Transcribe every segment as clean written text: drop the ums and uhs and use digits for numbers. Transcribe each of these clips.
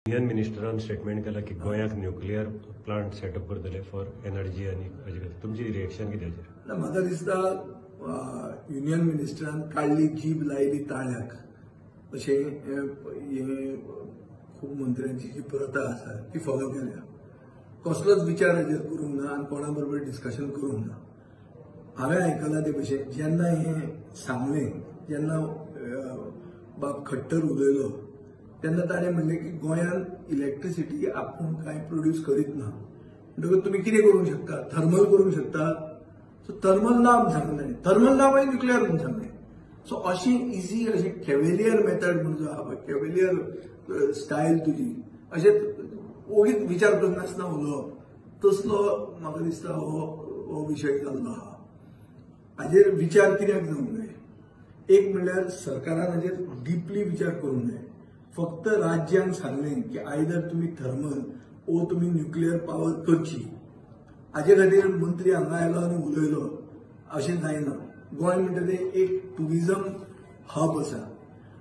Union मिनिस्टरान statement केला की गोंयाक न्यूक्लियर प्लांट सेटअप करतले फॉर एनर्जी आनी तुमची रिएक्शन कितें हाचेर? म्हाका दिसता युनियन मिनिस्टरान काडली जीब लायली ताळ्याक अशें हे खूब मंत्र्यांची जी प्रथा आसा ती फॉलो केल्या. कसलोच विचार हाचेर करूंक ना आनी कोणा बरोबर डिस्कशन करूंक ना. हांवें आयकलां ते भशेन जेन्ना हे सांगलें, जेन्ना बाब खट्टर उलयलो तेन्ना ताणें म्हणलें की गोंयांत इलेक्ट्रिसिटी आपूण कांय प्रोड्यूस करीत ना. म्हणटकूच तुमी कितें करूंक शकता? थर्मल करूंक शकता. सो थर्मल ना म्हूण सांगलें. थर्मल ना मागीर न्युक्लियर म्हूण सांगलें. सो अशी इजी अशी कॅव्हेलियर मेथड म्हणून जो आहा पळय, कॅव्हेलियर स्टायल तुजी अशें ओगीच विचार करनासतना उलोवप, तसलो म्हाका दिसता हो विशय जाल्लो आहा. हाजेर विचार कित्याक जावंक जाय? एक म्हणल्यार सरकारान हाजेर डीपली विचार करूंक जाय. फक्त राज्यांक सांगलें की आयदर तुमी थर्मल ओ तुमी न्युक्लियर पावर करची, हाजे खातीर मंत्री हांगा आयलो आनी उलयलो अशें जायना. गोंय म्हणटा तें एक टुरिझम हब आसा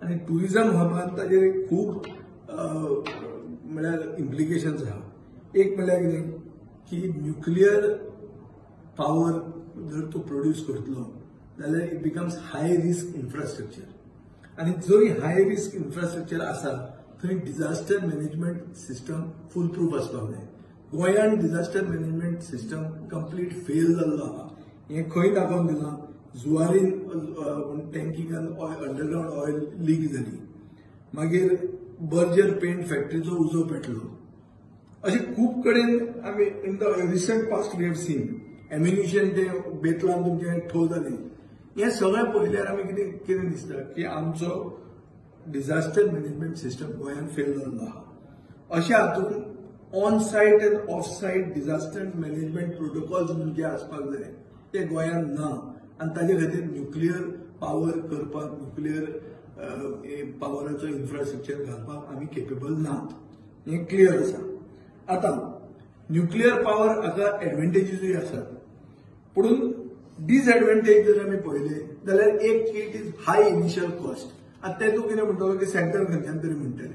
आनी टुरिझम हबान ताजेर खूब म्हळ्यार इम्प्लिकेशन्स आहा. एक म्हणल्यार कितें की न्युक्लियर पावर जर तूं प्रोड्यूस करतलो जाल्यार it becomes high risk infrastructure. आणि जरी हाय रिस्क इन्फ्रास्ट्रक्चर आसा थंय डिझास्टर मॅनेजमेंट सिस्टम फूल प्रूफ आसपाक जाय. गोंयांत disaster management system complete fail जाल्लो आहा. हें खंय दाखोवन दिलां? जुवारीन टँकिंगान अंडरग्राउंड ऑयल लीक जाली, मागीर बर्जर पेंट फॅक्टरीचो उजो पेटलो. अशें खूब कडेन आमी in the recent past we have seen ammunition ते बेतलान तुमचे ठो जाले. हे सगळें पळयल्यार आमी कितें दिसता की आमचो डिझास्टर मॅनेजमेंट सिस्टम गोंयांत फेल जाल्लो आहा. अशा हातूंत on site and off site disaster management protocols म्हणून जे आसपाक जाय ते गोंयांत ना आनी ताजे खातीर न्युक्लियर पावर करपाक, न्युक्लियर पावराचो इन्फ्रास्ट्रक्चर घालपाक आमी केपेबल नात. हें क्लियर आसा. आतां न्युक्लियर पावर हाका एडवांटेजीसूय आसात, पूण डिसएडवांटेज जर आमी पळयले जाल्यार एक it is hi initial cost. आतां ते तूं कितें म्हणटलो की सेंटर खंयच्यान तरी म्हणटले,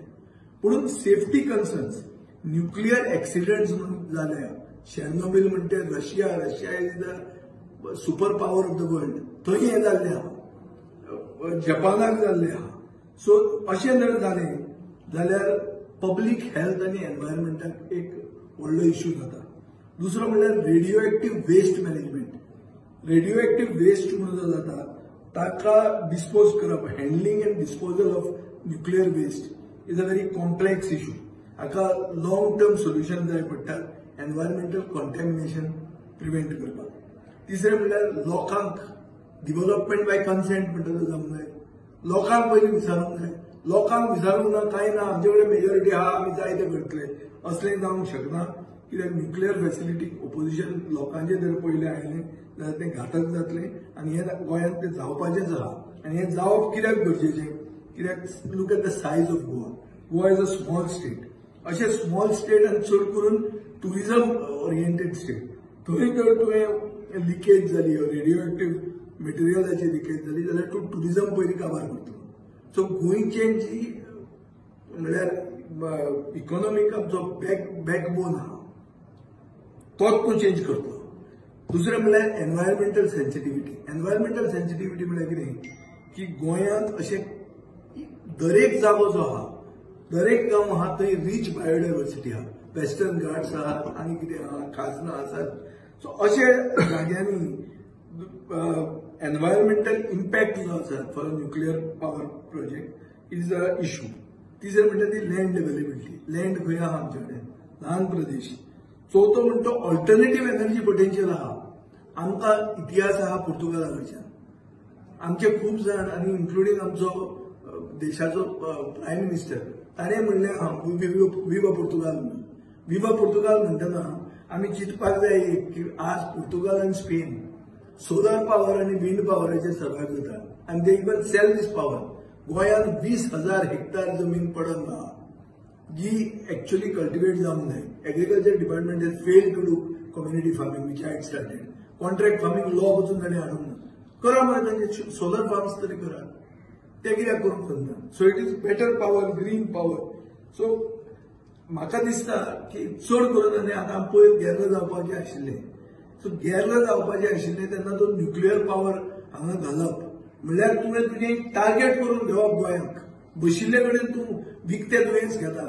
पूण सेफ्टी कन्सर्न्स न्युक्लियर एक्सिडंट्स म्हणून जाल्या. शेर्नोबिल म्हणटे Russia is the super power of the world, थंय हें जाल्लें आहा. जपानाक जाल्लें आहा. सो अशें जर जालें जाल्यार पब्लीक हेल्थ आनी एनवायरमेंटाक एक व्हडलो इश्यू जाता. दुसरो म्हणल्यार radioactive waste management. Radioactive waste म्हणून जो जाता ताका डिस्पोज करप, handling and disposal of nuclear waste is a very complex issue. हाका लॉंग टर्म सोल्युशन जाय पडटा एनवायरमेंटल कॉन्टॅमिनेशन प्रिव्हेंट करपाक. तिसरें म्हणल्यार लोकांक डिव्हलपमेंट बाय कन्सेंट म्हणटा तो जावंक जाय. लोकांक पयलीं विचारूंक जाय. लोकांक विचारूंक ना कांय ना, आमचे कडेन मेजॉरिटी आहा आमी जाय ते करतले असलें जावंक शकना. कित्याक न्युक्लियर फॅसिलिटीक ओपोजिशन लोकांचे जर पयलें आयलें जाल्यार तें घातक जातलें आनी हें गोंयांत तें जावपाचेंच आहा. आनी हें जावप कित्याक गरजेचें? कित्याक look at the size of Goa. Goa is a small state. अशें स्मॉल स्टेट आनी चड करून टुरिझम ओरिएंटेड स्टेट. थंय जर तुवें लिकेज जाली, रेडिओ एक्टिव्ह मटेरियलाची लिकेज जाली जाल्यार तूं टुरिझम पयलीं काबार करतलो. सो गोंयचे जी म्हळ्यार इकॉनॉमीक जो बॅकबोन आहा तोच तूं चेंज करतलो. दुसरें म्हणल्यार एनवायरमेंटल सेन्सिटिव्हिटी. एनवायरमेंटल सेन्सिटिव्हिटी म्हळ्यार कितें की गोंयांत अशें दरेक जागो जो आहा, दरेक गांव आहा थंय रीच बायोडायवर्सिटी आहा. वेस्टर्न घाट्स आहात आनी कितें आहा, खाजनां आसात. सो अशे जाग्यांनी एनवायरमेंटल इम्पॅक्ट जो आसा for nuclear power project is a issue. तिसरें म्हणटा ती लँड अवेलेबिलिटी. लँड खंय आहा आमचे कडेन? ल्हान प्रदेश. चवथो म्हणटा तो ऑल्टरनेटिव्ह एनर्जी पोटेन्शियल आहा. आमकां इतिहास आहा पुर्तुगाला कडच्यान. आमचे खूब जाण आनी इन्क्लुडींग आमचो देशाचो प्रायम मिनिस्टर ताणें म्हणलें आहा विवा पुर्तुगाल म्हणून. विवा पुर्तुगाल म्हणटना आमी चिंतपाक जाय की आज पुर्तुगाल आनी स्पेन सोलर पावर आनी विंड पावराचेर सर्वायव जाता आनी they even sell this power. गोंयांत 20,000 हेक्टर जमीन पडन आहा जी एक्चुअली कल्टिवेट जावंक जाय. Agriculture department has failed to do community farming which I had started. Contract farming law वचून ताणें हाडूंक ना. करा मरे तांचे सोलर फार्म्स तरी करा. ते कित्याक करूंक सोदना? So it is better power, green power. So म्हाका दिसता की चड करून आनी आतां पयर गेल्लो जावपाचें आशिल्लें सो गेल्लो जावपाचें आशिल्लें तेन्ना तो न्युक्लियर पावर हांगा घालप म्हणल्यार तुवें तुजें टार्गेट करून घेवप गोंयांक बशिल्ले कडेन तूं विकतें दुयेंस घेता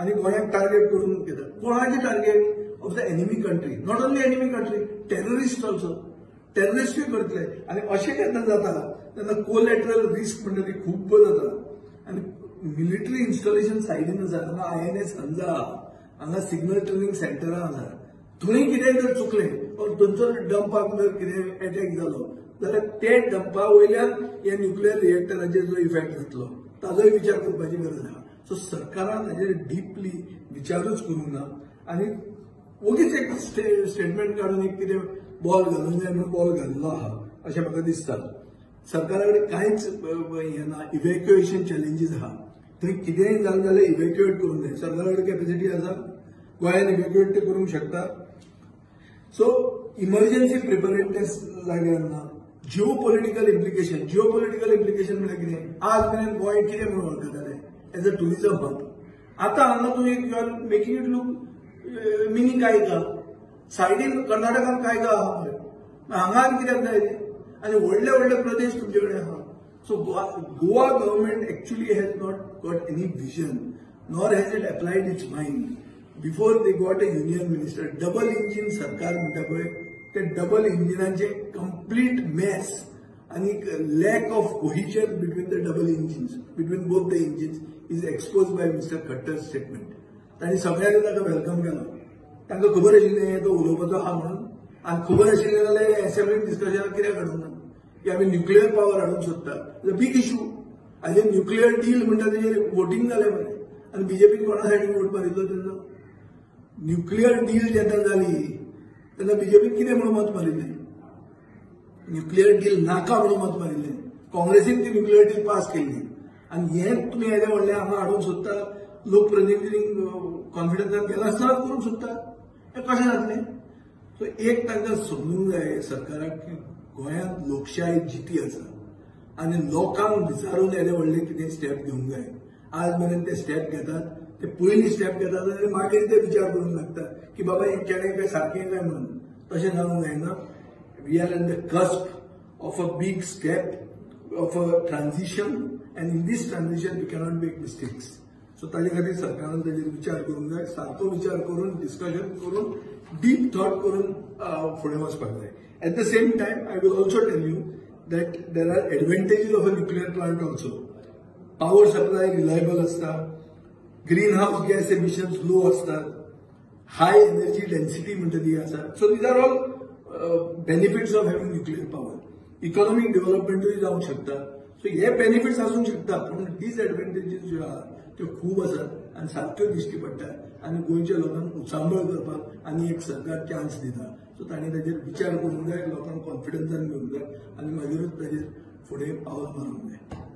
आनी गोंयांक टार्गेट करून घेता कोणाचें target of the enemy country not only enemy country terrorist also टेररिस्टूय करतले आनी अशें केन्ना जाता तेन्ना कोलॅटरल रिस्क म्हणटा ती खूब जाता आनी मिलिटरी इन्स्टॉलेशन सायडीन आसा हांगा INS हंजा हांगा सिग्नल ट्रेनिंग सेंटरां आसा थंय कितें जर चुकलें और थंयचो डंपाक जर कितें अटॅक जालो जाल्यार ते डंपा वयल्यान ह्या न्युक्लियर रिएक्टराचेर जो इफेक्ट जातलो ताजोय विचार करपाची गरज आहा सो सरकारान हाजेर डीपली विचारूच करूंक ना आनी ओगीच एक स्टेटमेंट काडून एक कितें बॉल घालूंक जाय म्हणून बॉल घाल्लो आहा अशें म्हाका दिसता सरकारा कडेन कांयच हें ना इव्हॅक्युएशन चॅलेंजीस आहा थंय कितेंय जालें जाल्यार इव्हॅक्युएट करूंक जाय सरकारा कडेन कॅपॅसिटी आसा गोंयान इव्हॅक्युएट ते करूंक शकता सो इमर्जन्सी प्रिपेरेडनेस लागीं ना जिओ पॉलिटिकल इम्प्लिकेशन म्हणजे कितें आज मेरेन गोंय कितें म्हणून वळखताले एज अ टुरिझम हब आतां हांगा तूं you are making it look mini Kaiga सायडीन कर्नाटकान कायगा आहा पळय हांगा आनी कित्याक जाय आनी व्हडले व्हडले प्रदेश तुमचे कडेन आहा so Goa government actually has not got any vision nor has it applied its mind before they got a union minister double engine सरकार म्हणटा पळय ते डबल इंजिनाचे कंप्लीट मॅस आणि lack of cohesion between the double engines between both the engines is expose by mister Khattar statement तांणी सगळ्यांनी ताका welcome केलो तांकां खबर आशिल्लें तो उलोवपाचो आहा म्हणून आनी खबर आशिल्लें जाल्यार असेंब्लीन डिस्कशनाक कित्याक हाडूंक ना की आमी न्युक्लियर पावर हाडूंक सोदता बीग इशू हाजेर न्युक्लियर डील म्हणटा तेजेर वोटींग जालें मरे आनी बीजेपीन कोणा सायडीन वोट मारिल्लो तेन्ना न्युक्लियर डील जेन्ना जाली तेन्ना बीजेपीन कितें म्हणून मत मारिल्लें न्युक्लियर डील नाका म्हणून मत मारिल्लें काँग्रेसीन ती न्युक्लियर डील पास केल्ली आनी हें तुमी येदें व्हडलें हांगा हाडूंक सोदता लोकप्रतिनिधींक कॉन्फिडन्सान गेला आसतनाच करूंक सोदता हें कशें जातलें सो एक तांकां समजूंक जाय सरकाराक की गोंयांत लोकशाय जिती आसा आनी लोकांक विचारून येदें व्हडलें कितें स्टेप घेवंक जाय आज मेरेन ते स्टेप घेतात ते पयलीं स्टेप घेतात आनी मागीर ते विचार करूंक लागता की बाबा हें केलें काय सारकें काय म्हणून तशें जावंक जायना we are in the cusp of a big step of a transition and in this transition we cannot make mistakes so ताजे खातीर सरकारान ताजेर विचार करूंक जाय सारको विचार करून डिस्कशन करून डीप थॉट करून फुडें वचपाक जाय at the same time I will also tell you that there are advantages of a nuclear plant also power supply reliable आसता greenhouse gas emissions low असतात हाय एनर्जी डेन्सिटी म्हणटा ती आसा so these are all benefits of having nuclear power economic डेव्हलपमेंटूय जावंक शकता so हे benefits आसूंक शकता पूण डिसएडवांटेजीस ज्यो आहा त्यो खूब आसात आनी सारक्यो दिश्टी पडटात आनी गोंयच्या लोकांक उचांबळ करपाक आनी एक सरकार चान्स दिता सो तांणी ताजेर विचार करूंक जाय लोकांक कॉन्फिडन्सान घेवंक जाय आनी मागीरूच ताजेर फुडें पावल मारूंक जाय